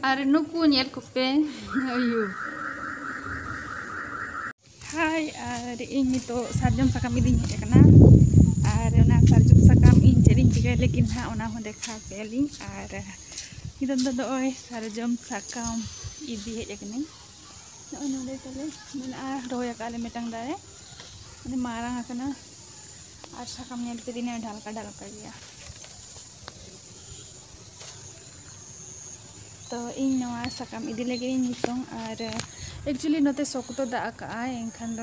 Are nuku nyel kupe ayu. Hai, are ini to sarjam sakam ini ya kana. Are na sarjam sakam ini jadi tiga lagi na ona ho dekha peli. Are itu to oi sarjam sakam ini ya kana. Na ona dekale mana roya kale metang dare. Ini marang akana. Are sakam nyel pe dine ढालका dia. तो इन नवा सकम इदी लगे नितों और actually नोते सोकतो दा का एनखान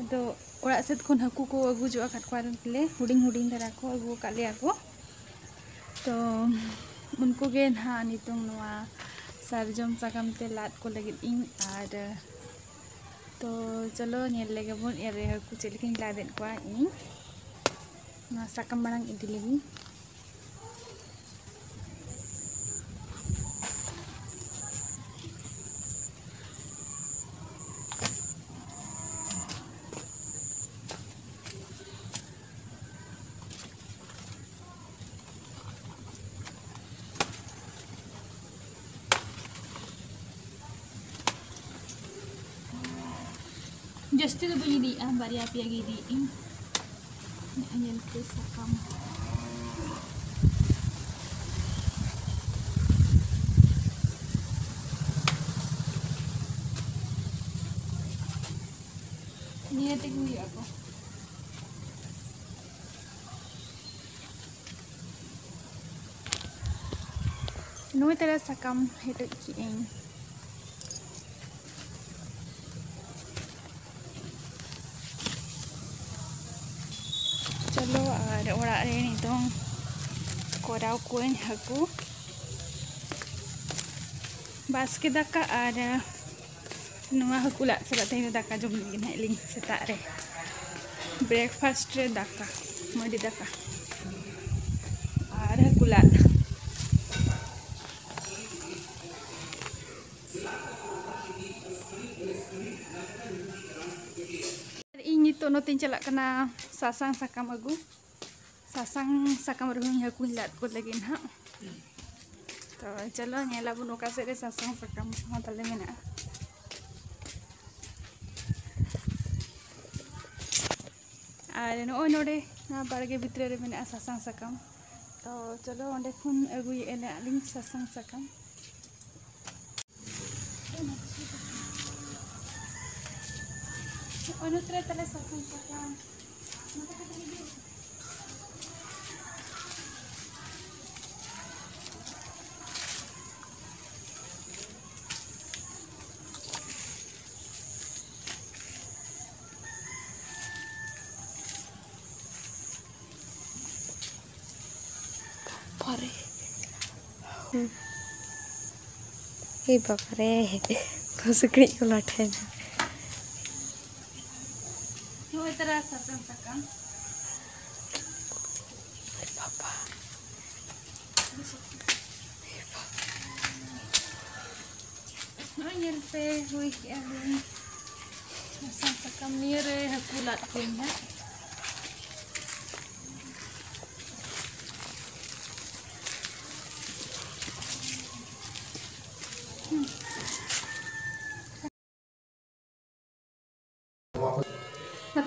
दो ओड़ा सेत खन हाकू को अगु जो खाटखवारले हुडिंग हुडिंग धरा को अगु कालिया को तो उनको गे ना नितों नवा सारजम सकम ते लात को लगे इन और तो चलो नेल लगे बोन एरे हाकू चेलकिन लादेन को इन ना सकम बड़ांग इदी लगी Justi tu bunyi di bari api lagi di ini anjel ke sakam ni ate gui ako noi tera sakam hetu kieng चलो और ओड़ा रे नितों कोराव कोइन हाकू बास्के दाका और नुआ हाकू ला सला तेन दाका जम लगी ना लिंग सेता रे ब्रेकफास्ट रे दाका मडी दाका और हाकू ला तो नोतिन चला कना सासांग sakam agu sasang sakam ruhung haku lat ko lagi na तो चलो नेला बुनो का से sasang sakam ha tale mena are no नोडे ना बारगे भितरे रे मेना sasang sakam तो चलो ओंडे खुन अगु एने आलिंग sasang sakam Onutre tele sakam sakam. Pare. Hey bakare. Kosukri ko laten. Terus sasang sakam papa nanya pe hui kian sasang sakam nire haku lat punya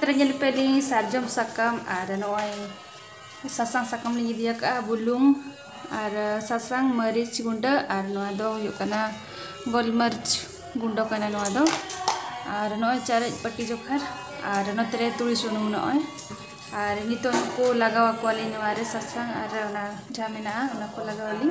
Terjadi peli sarjam sakam ada noai sasang sakam lagi dia ka bulung ada sasang meric gunda ada noai do yuk kana golmarch gunda kana noai do ada noai cara pati jokar ada no tere tuli sunung noai ada ni to ko lagawa ko ali noai sasang ada na jamina na ko lagawa ali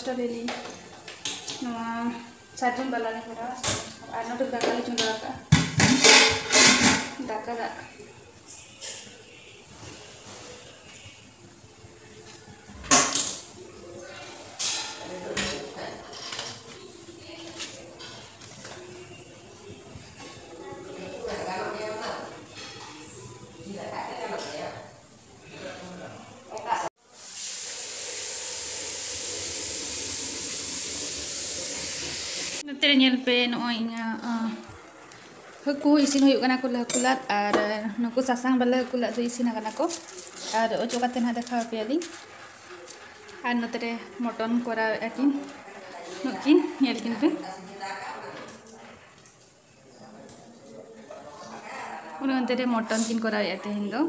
पाँचटा बेली surgeon बाला करा और नोटे दाका चुंदा दाका दा नोते ñel pe noy haku isin huyuk kana ko haku lat ar nuku sasang bala haku lat isin kana ko ar ojo kate na dekha pe ali ar note mutton kora akin nukin ñel kin pe uno note mutton kin kora ate hindo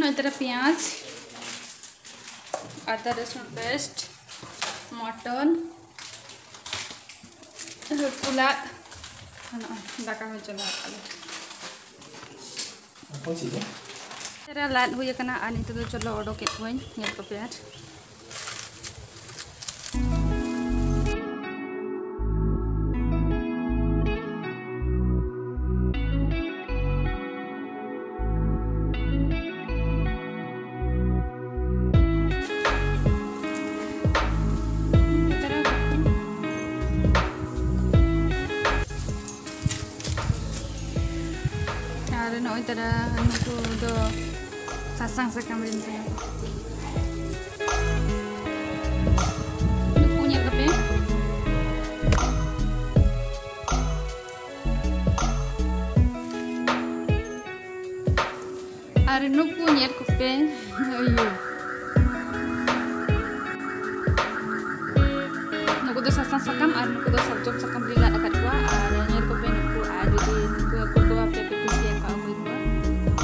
note प्याज आदा रसुन paste mutton पुला दाका हो चला तेरा लाद हुई कना आनी तो चलो ओडो के कोई नेल को प्याज नोई तरह नुकु दो sasang sakam rin saya नुकु nya kape ar नुकु nya kape ayo नुकु दो sasang sakam ar नुकु दो sabjok sakam lila akat gua ar nya kape नुकु ar jadi नुकु aku gua pepe kusia ka aku gua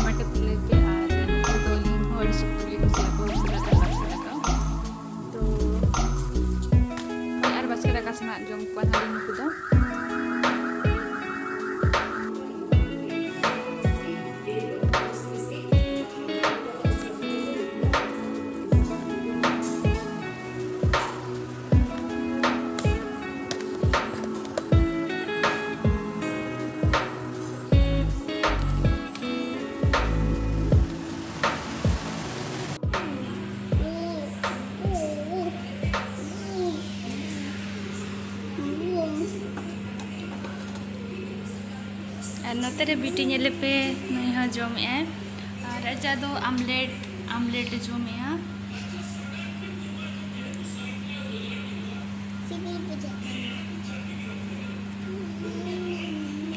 mate pile ke ar नुकु दो ling hor supuli kusia ko sila ka to ar bas kara kasna jom kuat hari नुकु da नोते रे BT ñele पे नई हा जोम ए और अजा दो omelette जोम ए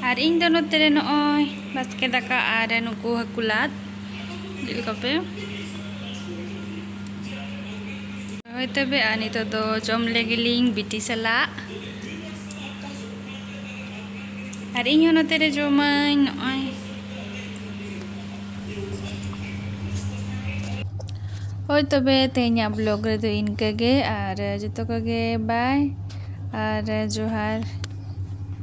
और इन दो नोते रे नोय बास्के दाका और नुकु हकुलात दिल कपे होय तबे आनी तो दो जोम लेगिलिंग बीटी सला और इन नोते रे जोमाई नोय होय तबे तेኛ ब्लॉग रे दो इनके गे और जतो के बाय और जोहार।